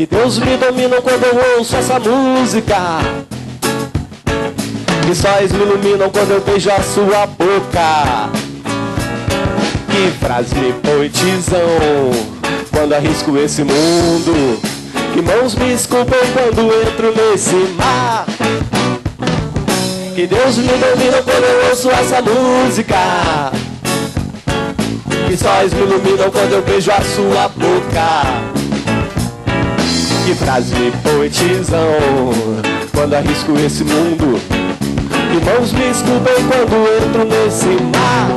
Que Deus me domina quando eu ouço essa música. Que sóis me iluminam quando eu beijo a sua boca. Que frase me poetizam quando arrisco esse mundo. Que mãos me esculpem quando entro nesse mar. Que Deus me domina quando eu ouço essa música. Que sóis me iluminam quando eu beijo a sua boca. Que frases me poetizam quando arrisco esse mundo. Que mãos me esculpem quando entro nesse mar.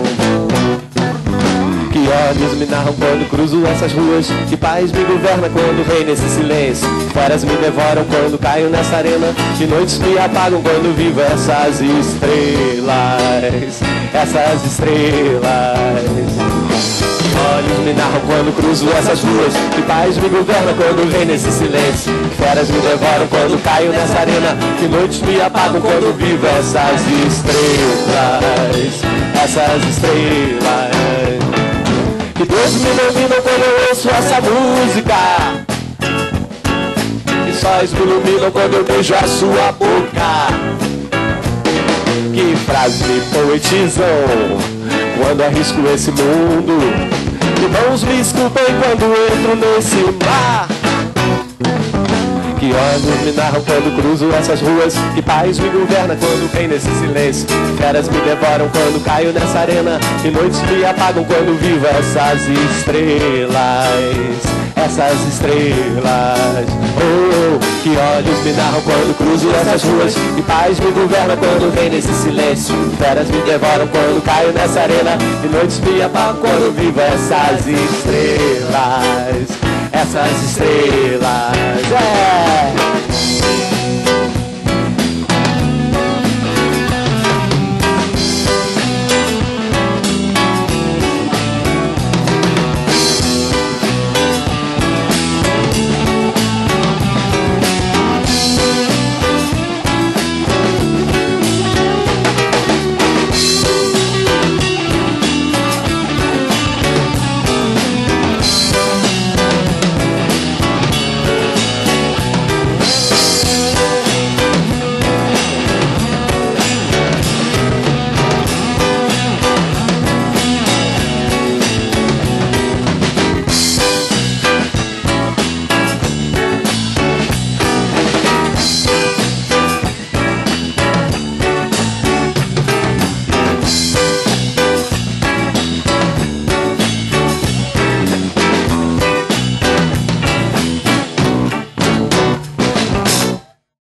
Que olhos me narram quando cruzo essas ruas. Que paz me governa quando reina esse silêncio. Feras me devoram quando caio nessa arena. Que noites me apagam quando vivo essas estrelas. Essas estrelas. Olhos me narram quando cruzo essas ruas. Que paz me governa quando vem nesse silêncio. Feras me devoram quando caio nessa arena. Que noites me apagam quando vivo essas estrelas. Essas estrelas. Que Deus me domina quando eu ouço essa música. Que sóis me iluminam quando eu beijo a sua boca. Que frases me poetizam quando arrisco esse mundo. Que mãos me esculpem quando entro nesse mar. Que olhos me narram quando cruzo essas ruas. Que paz me governa quando vem nesse silêncio. Feras me devoram quando caio nessa arena. E noites me apagam quando vivo essas estrelas. Essas estrelas. Oh, que olhos me narram quando cruzo essas ruas. Que paz me governa quando vem nesse silêncio. Feras me devoram quando caio nessa arena. E noites me apagam quando vivo essas estrelas. Essas estrelas.